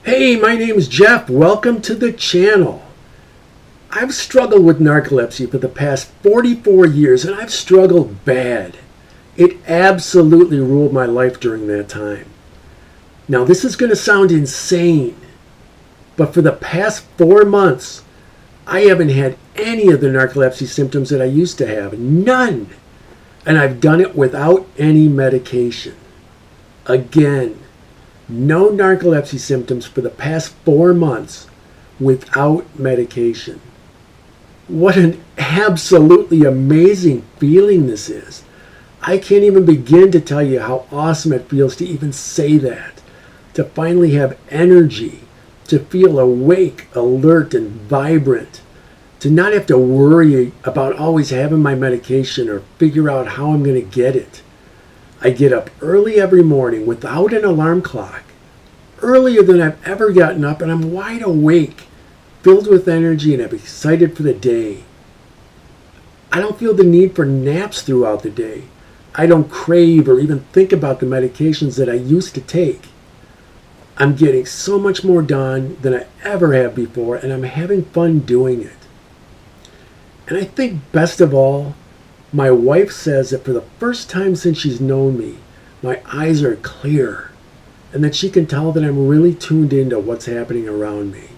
Hey, my name's Jeff. Welcome to the channel. I've struggled with narcolepsy for the past 44 years, and I've struggled bad. It absolutely ruled my life during that time. Now, this is going to sound insane, but for the past 4 months, I haven't had any of the narcolepsy symptoms that I used to have. None. And I've done it without any medication. Again, no narcolepsy symptoms for the past 4 months without medication. What an absolutely amazing feeling this is. I can't even begin to tell you how awesome it feels to even say that. To finally have energy, to feel awake, alert, and vibrant. To not have to worry about always having my medication or figure out how I'm going to get it. I get up early every morning without an alarm clock, earlier than I've ever gotten up, and I'm wide awake, filled with energy, and I'm excited for the day. I don't feel the need for naps throughout the day. I don't crave or even think about the medications that I used to take. I'm getting so much more done than I ever have before, and I'm having fun doing it. And I think best of all, my wife says that for the first time since she's known me, my eyes are clear, and that she can tell that I'm really tuned into what's happening around me.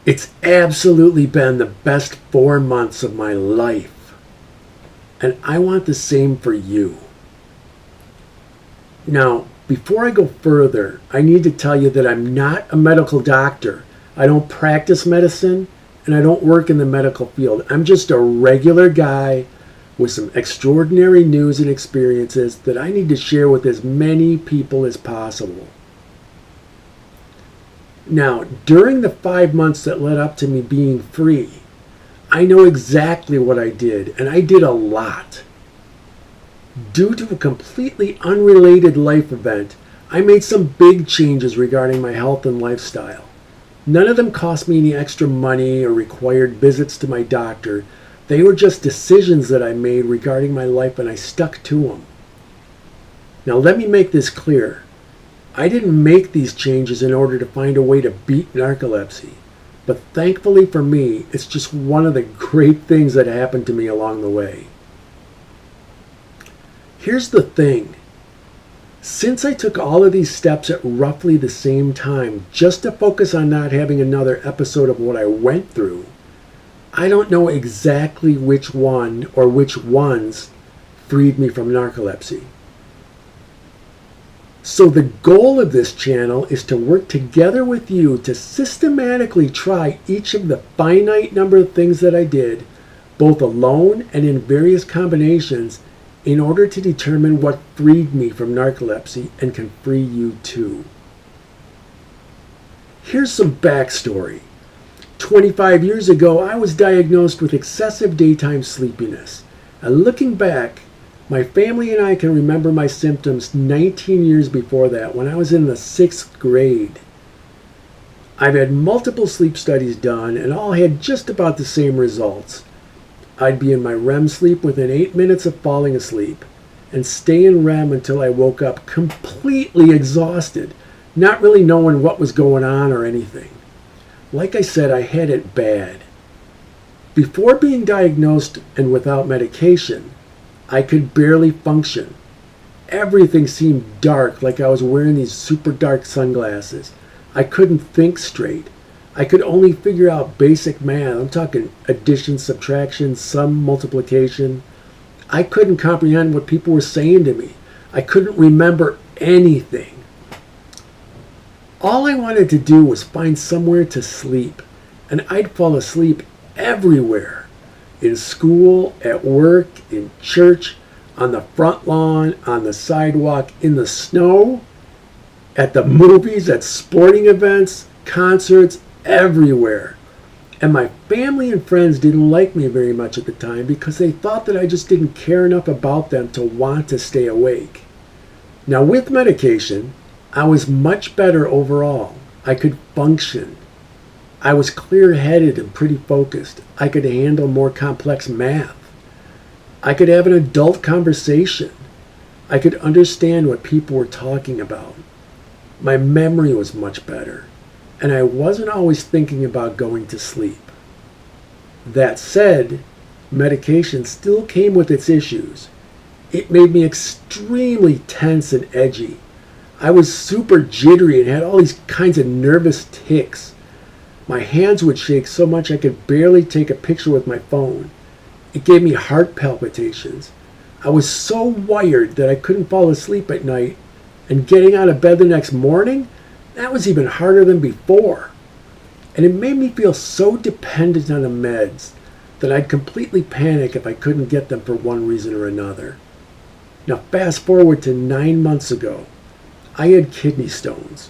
It's absolutely been the best 4 months of my life, and I want the same for you. Now, before I go further, I need to tell you that I'm not a medical doctor. I don't practice medicine, and I don't work in the medical field. I'm just a regular guy with some extraordinary news and experiences that I need to share with as many people as possible. Now, during the 5 months that led up to me being free, I know exactly what I did, and I did a lot. Due to a completely unrelated life event, I made some big changes regarding my health and lifestyle. None of them cost me any extra money or required visits to my doctor. They were just decisions that I made regarding my life, and I stuck to them. Now let me make this clear. I didn't make these changes in order to find a way to beat narcolepsy. But thankfully for me, it's just one of the great things that happened to me along the way. Here's the thing. Since I took all of these steps at roughly the same time, just to focus on not having another episode of what I went through, I don't know exactly which one or which ones freed me from narcolepsy. So the goal of this channel is to work together with you to systematically try each of the finite number of things that I did, both alone and in various combinations, in order to determine what freed me from narcolepsy and can free you too. Here's some backstory. 25 years ago, I was diagnosed with excessive daytime sleepiness. And looking back, my family and I can remember my symptoms 19 years before that, when I was in the 6th grade. I've had multiple sleep studies done, and all had just about the same results. I'd be in my REM sleep within 8 minutes of falling asleep, and stay in REM until I woke up completely exhausted, not really knowing what was going on or anything. Like I said, I had it bad. Before being diagnosed and without medication, I could barely function. Everything seemed dark, like I was wearing these super dark sunglasses. I couldn't think straight. I could only figure out basic math. I'm talking addition, subtraction, sum, multiplication. I couldn't comprehend what people were saying to me. I couldn't remember anything. All I wanted to do was find somewhere to sleep, and I'd fall asleep everywhere. In school, at work, in church, on the front lawn, on the sidewalk, in the snow, at the movies, at sporting events, concerts, everywhere. And my family and friends didn't like me very much at the time because they thought that I just didn't care enough about them to want to stay awake. Now with medication, I was much better overall. I could function. I was clear-headed and pretty focused. I could handle more complex math. I could have an adult conversation. I could understand what people were talking about. My memory was much better, and I wasn't always thinking about going to sleep. That said, medication still came with its issues. It made me extremely tense and edgy. I was super jittery and had all these kinds of nervous tics. My hands would shake so much I could barely take a picture with my phone. It gave me heart palpitations. I was so wired that I couldn't fall asleep at night, and getting out of bed the next morning, that was even harder than before. And it made me feel so dependent on the meds that I'd completely panic if I couldn't get them for one reason or another. Now fast forward to 9 months ago. I had kidney stones.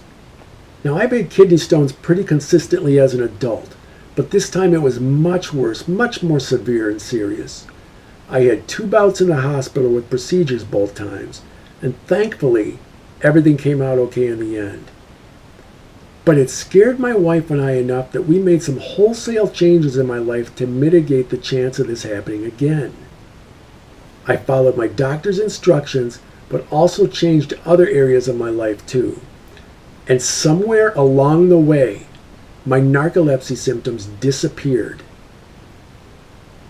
Now I've had kidney stones pretty consistently as an adult, but this time it was much worse, much more severe and serious. I had 2 bouts in the hospital with procedures both times, and thankfully everything came out okay in the end. But it scared my wife and I enough that we made some wholesale changes in my life to mitigate the chance of this happening again. I followed my doctor's instructions, but also changed other areas of my life too. And somewhere along the way, my narcolepsy symptoms disappeared.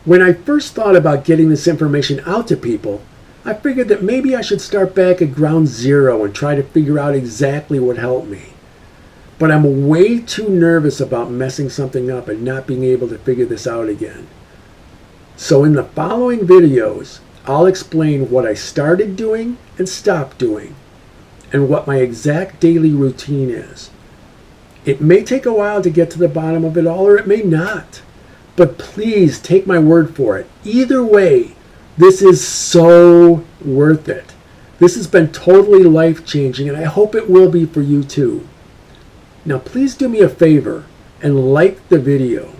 When I first thought about getting this information out to people, I figured that maybe I should start back at ground zero and try to figure out exactly what helped me. But I'm way too nervous about messing something up and not being able to figure this out again. So in the following videos, I'll explain what I started doing and stopped doing, and what my exact daily routine is. It may take a while to get to the bottom of it all, or it may not. But please take my word for it. Either way, this is so worth it. This has been totally life-changing, and I hope it will be for you too. Now please do me a favor and like the video,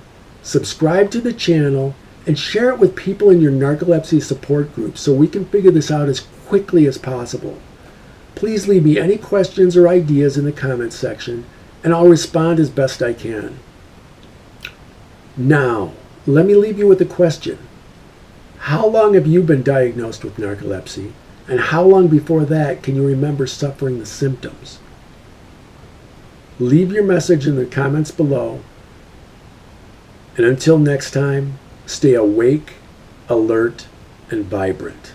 subscribe to the channel, and share it with people in your narcolepsy support group so we can figure this out as quickly as possible. Please leave me any questions or ideas in the comments section, and I'll respond as best I can. Now, let me leave you with a question. How long have you been diagnosed with narcolepsy, and how long before that can you remember suffering the symptoms? Leave your message in the comments below, and until next time, stay awake, alert, and vibrant.